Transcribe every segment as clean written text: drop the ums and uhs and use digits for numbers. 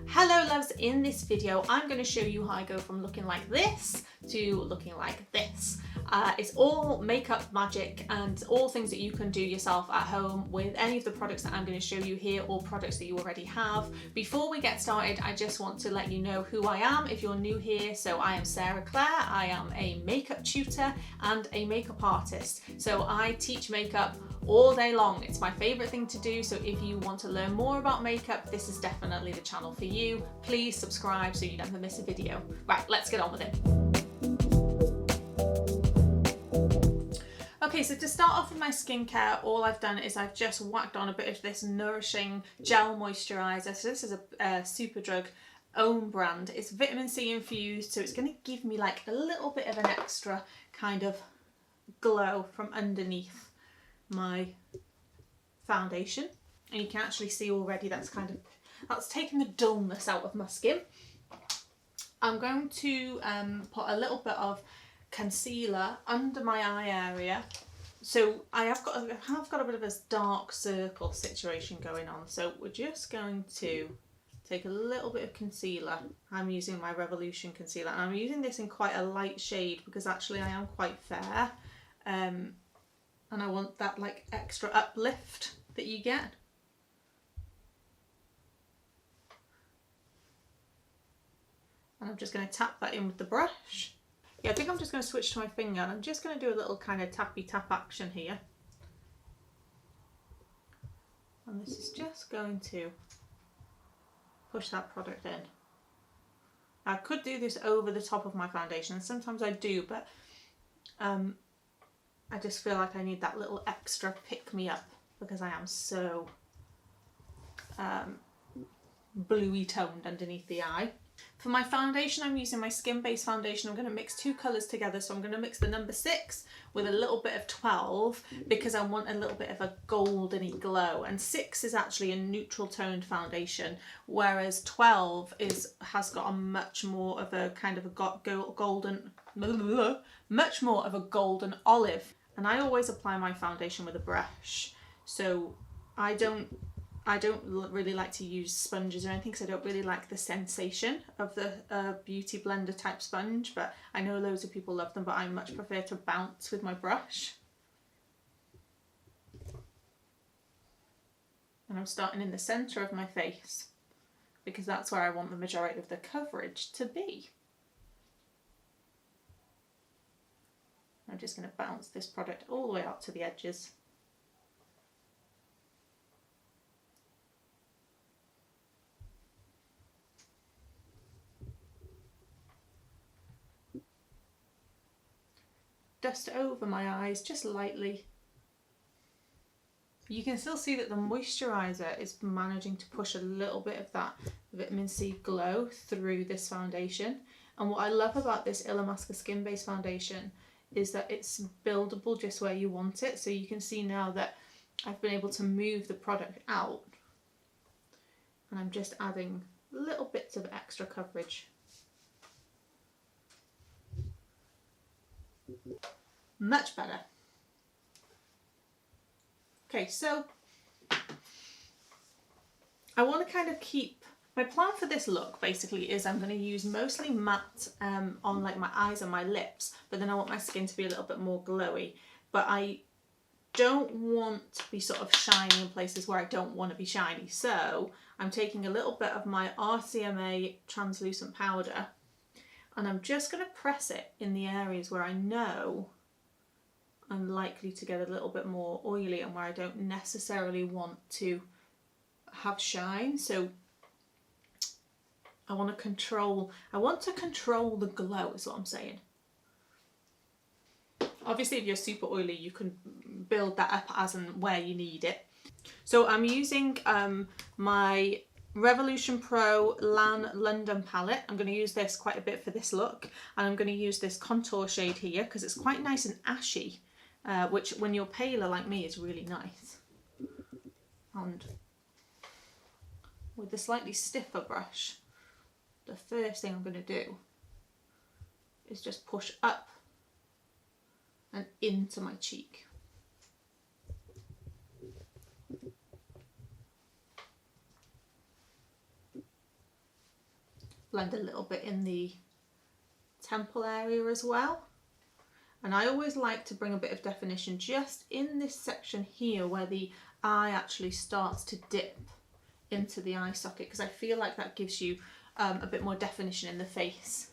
Hello loves, in this video I'm going to show you how I go from looking like this to looking like this. It's all makeup magic and all things that you can do yourself at home with any of the products that I'm going to show you here or products that you already have. Before we get started, I just want to let you know who I am if you're new here. So I am Sarah Claire, I am a makeup tutor and a makeup artist. So I teach makeup all day long. It's my favourite thing to do, so if you want to learn more about makeup, this is definitely the channel for you. Please subscribe so you never miss a video. Right, let's get on with it. Okay, so to start off with my skincare, all I've done is I've just whacked on a bit of this nourishing gel moisturiser. So this is a Superdrug own brand. It's vitamin C infused, so it's going to give me like a little bit of an extra kind of glow from underneath my foundation, and you can actually see already that's taken the dullness out of my skin. I'm going to put a little bit of concealer under my eye area. So I have got a bit of a dark circle situation going on, so we're just going to take a little bit of concealer. I'm using my Revolution concealer, and I'm using this in quite a light shade because actually I am quite fair, and I want that like extra uplift that you get. And I'm just going to tap that in with the brush. Yeah, I think I'm just going to switch to my finger, and I'm just going to do a little kind of tappy tap action here. And this is just going to push that product in. I could do this over the top of my foundation, and sometimes I do, but I just feel like I need that little extra pick-me-up because I am so bluey toned underneath the eye. For my foundation, I'm using my skin-based foundation. I'm going to mix two colours together. So I'm going to mix the number 6 with a little bit of 12 because I want a little bit of a goldeny glow. And 6 is actually a neutral toned foundation, whereas 12 has got a much more of a kind of a much more of a golden olive. And I always apply my foundation with a brush, so I don't really like to use sponges or anything because I don't really like the sensation of the beauty blender type sponge, but I know loads of people love them, but I much prefer to bounce with my brush. And I'm starting in the centre of my face because that's where I want the majority of the coverage to be. I'm just going to bounce this product all the way out to the edges. Dust over my eyes just lightly. You can still see that the moisturiser is managing to push a little bit of that vitamin C glow through this foundation. And what I love about this Illamasqua skin-based foundation is that it's buildable just where you want it. So you can see now that I've been able to move the product out, and I'm just adding little bits of extra coverage. Much better. Okay, so I want to kind of keep, my plan for this look basically is I'm going to use mostly matte on like my eyes and my lips, but then I want my skin to be a little bit more glowy. But I don't want to be sort of shiny in places where I don't want to be shiny. So I'm taking a little bit of my RCMA translucent powder, and I'm just going to press it in the areas where I know I'm likely to get a little bit more oily and where I don't necessarily want to have shine. So I want to control the glow is what I'm saying. Obviously if you're super oily you can build that up as and where you need it. So I'm using my Revolution Pro Lan London palette. I'm going to use this quite a bit for this look, and I'm going to use this contour shade here because it's quite nice and ashy, which when you're paler like me is really nice. And with the slightly stiffer brush, the first thing I'm going to do is just push up and into my cheek. blend a little bit in the temple area as well. And I always like to bring a bit of definition just in this section here where the eye actually starts to dip into the eye socket, because I feel like that gives you a bit more definition in the face.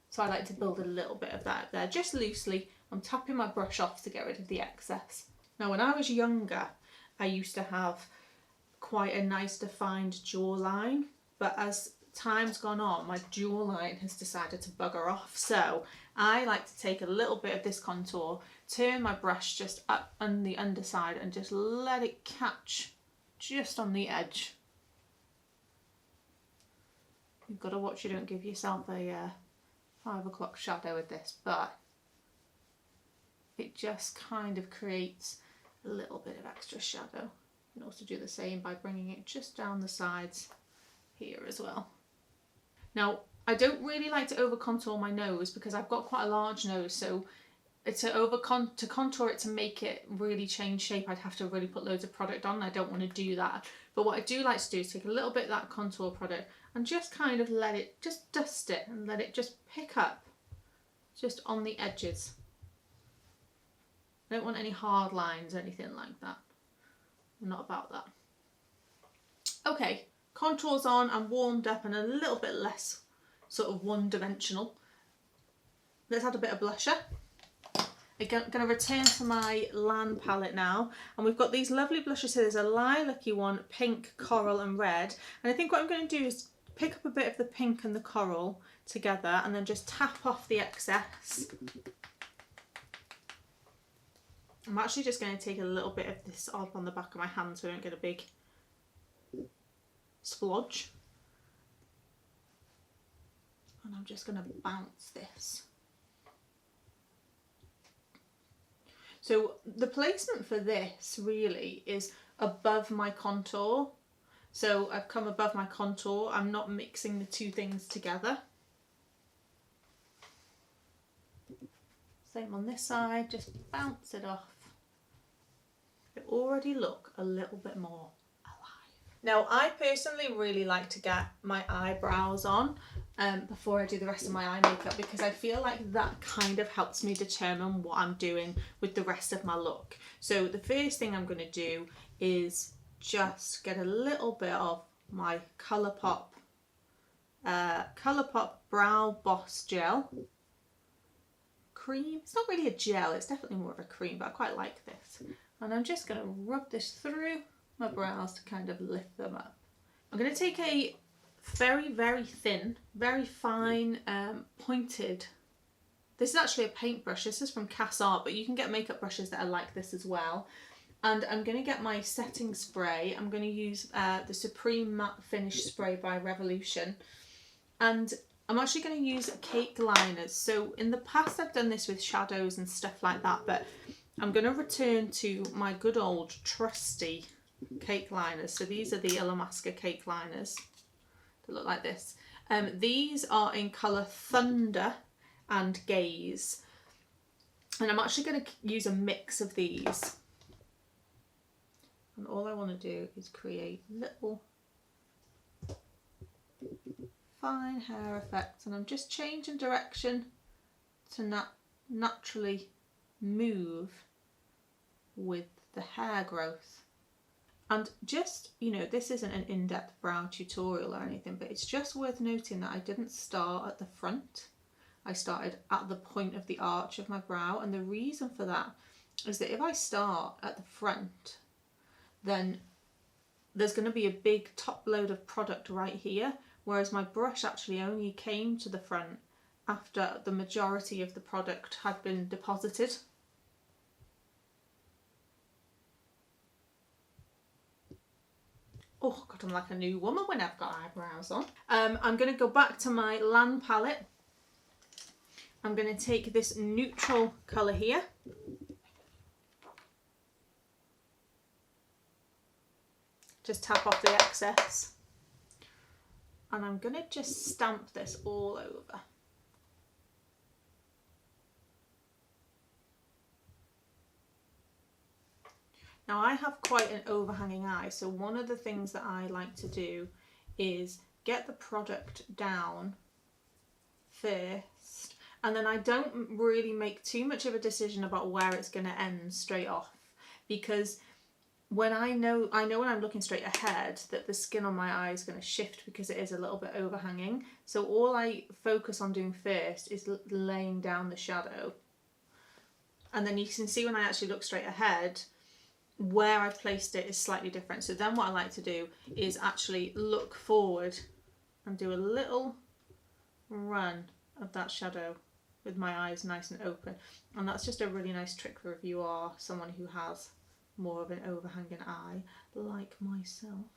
So I like to build a little bit of that there, just loosely. I'm tapping my brush off to get rid of the excess. Now when I was younger, I used to have quite a nice defined jawline, but as time's gone on, my jawline has decided to bugger off. So I like to take a little bit of this contour, turn my brush just up on the underside and just let it catch just on the edge. You've got to watch you don't give yourself a 5 o'clock shadow with this, but it just kind of creates a little bit of extra shadow. You can also do the same by bringing it just down the sides here as well. Now, I don't really like to over contour my nose because I've got quite a large nose, so to contour it to make it really change shape, I'd have to really put loads of product on. I don't want to do that. But what I do like to do is take a little bit of that contour product and just kind of let it, just dust it and let it just pick up just on the edges. I don't want any hard lines or anything like that. I'm not about that. Okay, contour's on, I'm warmed up and a little bit less sort of one-dimensional. Let's add a bit of blusher. I'm going to return to my Lan palette now, and we've got these lovely blushes here. There's a lilac-y one, pink, coral and red, and I think what I'm going to do is pick up a bit of the pink and the coral together and then just tap off the excess. I'm actually just going to take a little bit of this off on the back of my hand so I don't get a big splodge. And I'm just going to bounce this. So the placement for this really is above my contour. So I've come above my contour. I'm not mixing the two things together. Same on this side, just bounce it off. It already look a little bit more alive. Now I personally really like to get my eyebrows on before I do the rest of my eye makeup, because I feel like that kind of helps me determine what I'm doing with the rest of my look. So the first thing I'm going to do is just get a little bit of my Colourpop Brow Boss Gel. Cream. It's not really a gel, it's definitely more of a cream, but I quite like this. And I'm just going to rub this through my brows to kind of lift them up. I'm going to take a very, very thin, very fine, pointed. This is actually a paintbrush. This is from Cass Art, but you can get makeup brushes that are like this as well. And I'm going to get my setting spray. I'm going to use the Supreme Matte Finish Spray by Revolution. And I'm actually going to use cake liners. So in the past I've done this with shadows and stuff like that, but I'm going to return to my good old trusty cake liners. So these are the Illamasqua cake liners. They look like this. These are in colour Thunder and Gaze. And I'm actually going to use a mix of these. And all I want to do is create little fine hair effects. And I'm just changing direction to naturally move with the hair growth. And just, you know, this isn't an in-depth brow tutorial or anything, but it's just worth noting that I didn't start at the front. I started at the point of the arch of my brow, and the reason for that is that if I start at the front, then there's going to be a big top load of product right here, whereas my brush actually only came to the front after the majority of the product had been deposited. Oh God, I'm like a new woman when I've got eyebrows on. I'm going to go back to my Lan palette. I'm going to take this neutral colour here. Just tap off the excess. And I'm going to just stamp this all over. Now I have quite an overhanging eye, so one of the things that I like to do is get the product down first, and then I don't really make too much of a decision about where it's going to end straight off, because when I know when I'm looking straight ahead that the skin on my eye is going to shift because it is a little bit overhanging. So all I focus on doing first is laying down the shadow. And then you can see when I actually look straight ahead, where I've placed it is slightly different. So then what I like to do is actually look forward and do a little run of that shadow with my eyes nice and open. And that's just a really nice trick for if you are someone who has more of an overhanging eye like myself.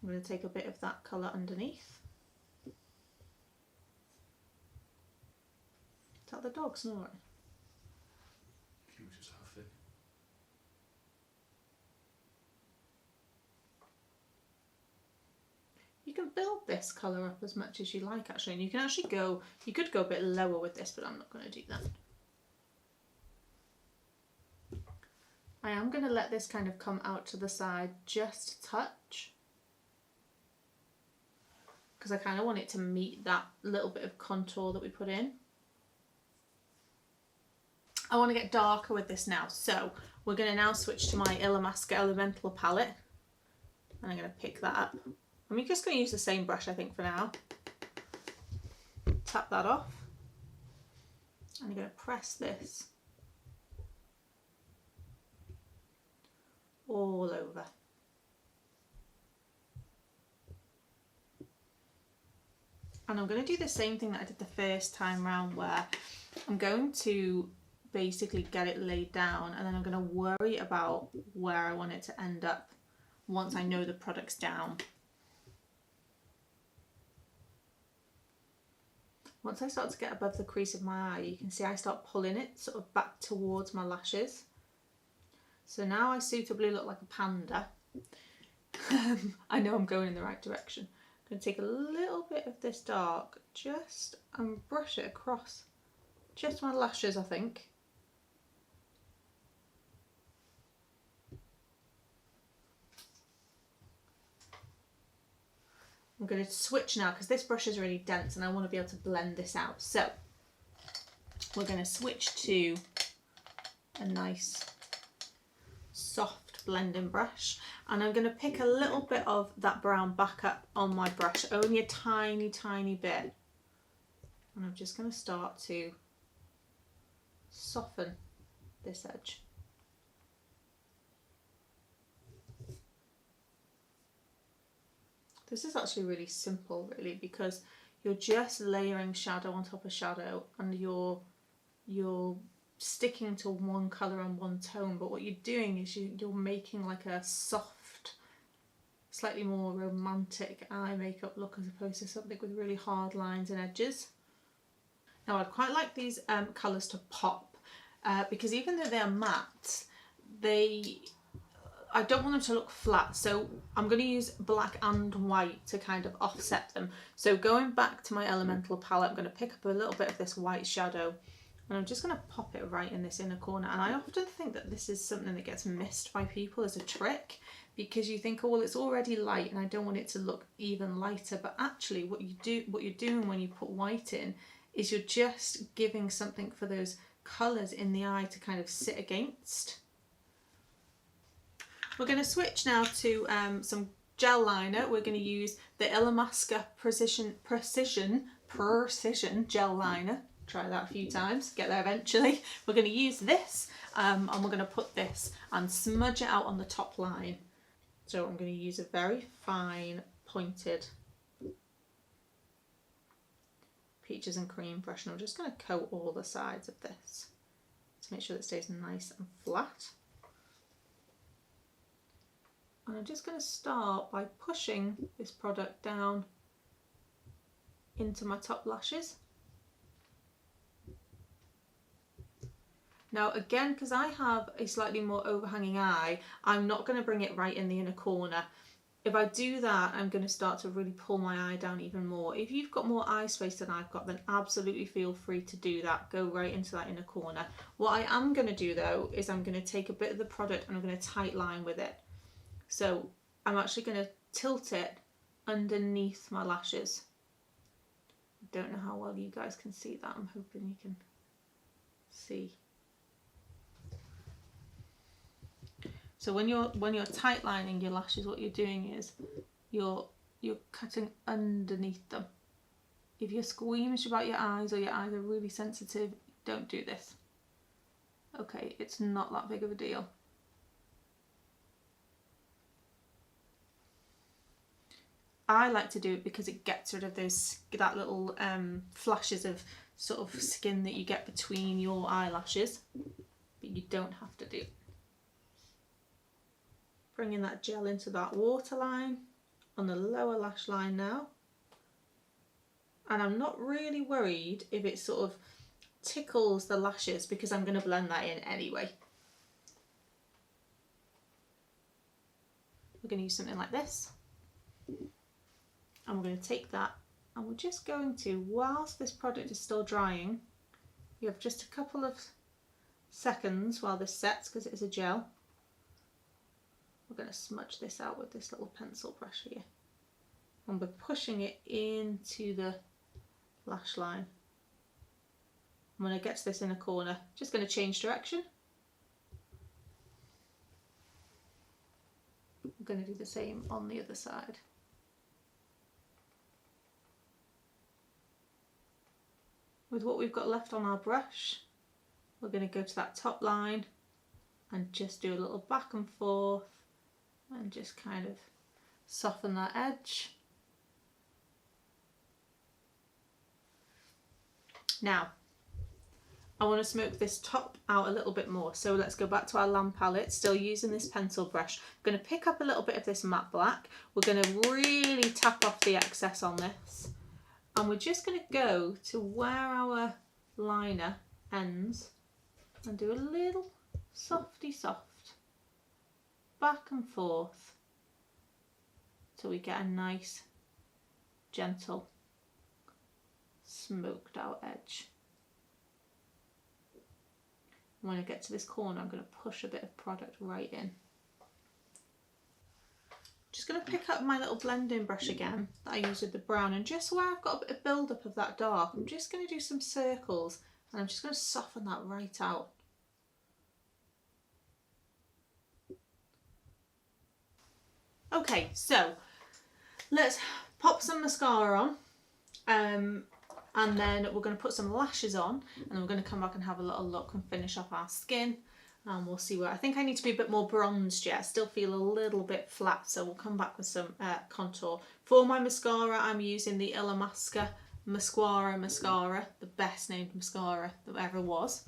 I'm going to take a bit of that colour underneath. Is that the dog snoring? He was just huffing. You can build this colour up as much as you like actually, and you can actually go, you could go a bit lower with this, but I'm not going to do that. I am going to let this kind of come out to the side just a touch, because I kind of want it to meet that little bit of contour that we put in. I want to get darker with this now, so we're going to now switch to my Illamasqua Elemental palette, and I'm going to pick that up. I'm just going to use the same brush I think for now. Tap that off, and I'm going to press this all over. And I'm going to do the same thing that I did the first time round, where I'm going to basically get it laid down, and then I'm going to worry about where I want it to end up once I know the product's down. Once I start to get above the crease of my eye, you can see I start pulling it sort of back towards my lashes. So now I suitably look like a panda. I know I'm going in the right direction. I'm going to take a little bit of this dark just and brush it across just my lashes, I think. I'm going to switch now because this brush is really dense and I want to be able to blend this out. So we're going to switch to a nice soft blending brush, and I'm going to pick a little bit of that brown back up on my brush, only a tiny bit, and I'm just going to start to soften this edge. This is actually really simple really, because you're just layering shadow on top of shadow, and you're sticking to one colour and one tone, but what you're doing is you're making like a soft, slightly more romantic eye makeup look, as opposed to something with really hard lines and edges. Now I'd quite like these colours to pop, because even though they're matte, I don't want them to look flat, so I'm going to use black and white to kind of offset them. So going back to my Elemental palette, I'm going to pick up a little bit of this white shadow, and I'm just going to pop it right in this inner corner. And I often think that this is something that gets missed by people as a trick, because you think, oh well, it's already light and I don't want it to look even lighter, but actually what you're doing when you put white in is you're just giving something for those colours in the eye to kind of sit against. We're going to switch now to some gel liner. We're going to use the Illamasqua Precision Gel Liner. Try that a few times, get there eventually. We're going to use this and we're going to put this and smudge it out on the top line. So I'm going to use a very fine pointed peaches and cream brush, and I'm just going to coat all the sides of this to make sure that it stays nice and flat. And I'm just going to start by pushing this product down into my top lashes. Now again, because I have a slightly more overhanging eye, I'm not going to bring it right in the inner corner. If I do that, I'm going to start to really pull my eye down even more. If you've got more eye space than I've got, then absolutely feel free to do that. Go right into that inner corner. What I am going to do though, is I'm going to take a bit of the product and I'm going to tight line with it. So I'm actually going to tilt it underneath my lashes. I don't know how well you guys can see that. I'm hoping you can see. So when you're tight lining your lashes, what you're doing is you're cutting underneath them. If you're squeamish about your eyes or your eyes are really sensitive, don't do this. Okay, it's not that big of a deal. I like to do it because it gets rid of that little flashes of sort of skin that you get between your eyelashes, but you don't have to do it. Bringing that gel into that waterline on the lower lash line now. And I'm not really worried if it sort of tickles the lashes because I'm going to blend that in anyway. We're going to use something like this. And we're going to take that and we're just going to, whilst this product is still drying, you have just a couple of seconds while this sets because it is a gel. We're going to smudge this out with this little pencil brush here. And we're pushing it into the lash line. And when I get to this inner corner, just going to change direction. I'm going to do the same on the other side. With what we've got left on our brush, we're going to go to that top line and just do a little back and forth and just kind of soften that edge. Now, I want to smoke this top out a little bit more, so let's go back to our lamp palette, still using this pencil brush. I'm going to pick up a little bit of this matte black. We're going to really tap off the excess on this. And we're just going to go to where our liner ends and do a little softy soft back and forth so we get a nice gentle smoked out edge. When I get to this corner, I'm going to push a bit of product right in. Just going to pick up my little blending brush again that I used with the brown, and just where I've got a bit of build up of that dark, I'm just going to do some circles and I'm just going to soften that right out. Okay, so let's pop some mascara on and then we're going to put some lashes on, and then we're going to come back and have a little look and finish off our skin. And we'll see where I think I need to be a bit more bronzed yet. I still feel a little bit flat, so we'll come back with some contour. For my mascara, I'm using the Illamasqua Mascara, the best named mascara that ever was.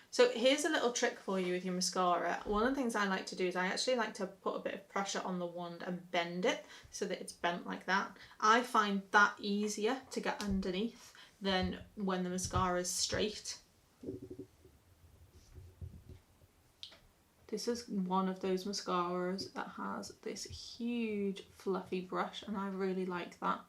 So here's a little trick for you with your mascara. One of the things I like to do is I actually like to put a bit of pressure on the wand and bend it so that it's bent like that. I find that easier to get underneath than when the mascara is straight. This is one of those mascaras that has this huge fluffy brush, and I really like that.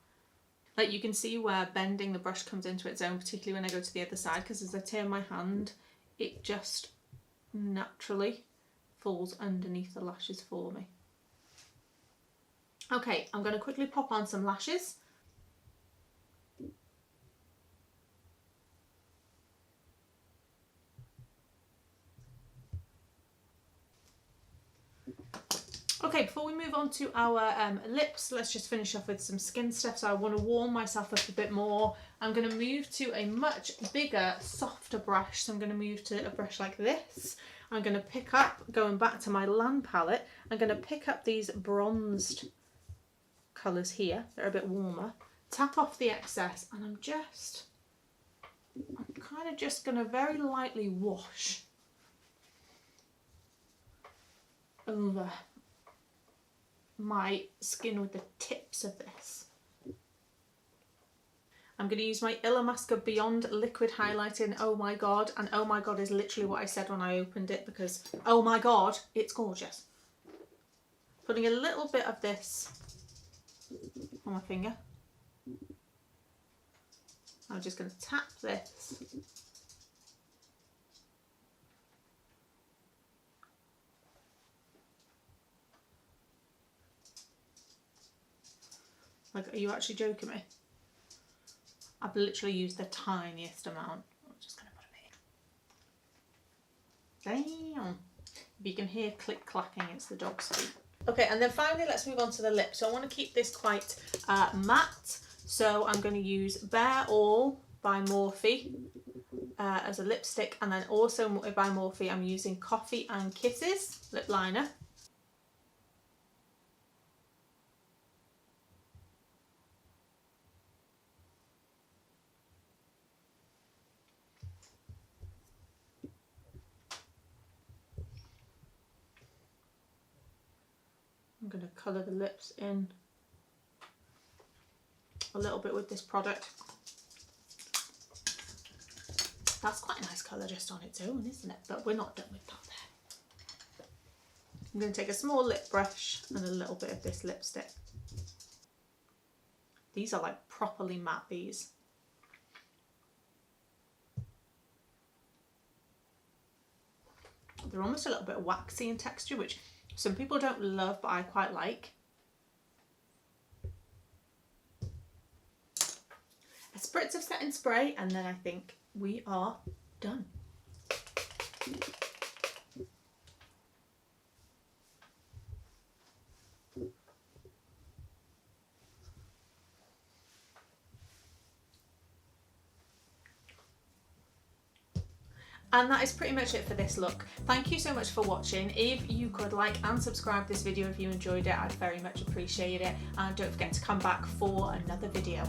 Like, you can see where bending the brush comes into its own, particularly when I go to the other side, because as I turn my hand, it just naturally falls underneath the lashes for me. Okay, I'm going to quickly pop on some lashes. Okay, before we move on to our lips, let's just finish off with some skin stuff. So I want to warm myself up a bit more. I'm going to move to a much bigger, softer brush. So I'm going to move to a brush like this. I'm going to pick up, going back to my Land palette, I'm going to pick up these bronzed colours here. They're a bit warmer. Tap off the excess, and I'm kind of just going to very lightly wash over my skin with the tips of this. I'm going to use my Illamasqua Beyond Liquid Highlighter in Oh My God, and Oh My God is literally what I said when I opened it, because oh my god, it's gorgeous. Putting a little bit of this on my finger. I'm just going to tap this . Like, are you actually joking me? I've literally used the tiniest amount. I'm just going to put a bit. Damn. If you can hear click clacking, it's the dog's feet. Okay, and then finally let's move on to the lip. So I want to keep this quite matte. So I'm going to use Bare All by Morphe as a lipstick, and then also by Morphe I'm using Coffee and Kisses lip liner. I'm going to colour the lips in a little bit with this product. That's quite a nice colour just on its own, isn't it? But we're not done with that there. I'm going to take a small lip brush and a little bit of this lipstick. These are like properly matte, these. They're almost a little bit waxy in texture, which some people don't love, but I quite like. A spritz of setting spray, and then I think we are done. And that is pretty much it for this look. Thank you so much for watching. If you could like and subscribe this video if you enjoyed it, I'd very much appreciate it. And don't forget to come back for another video.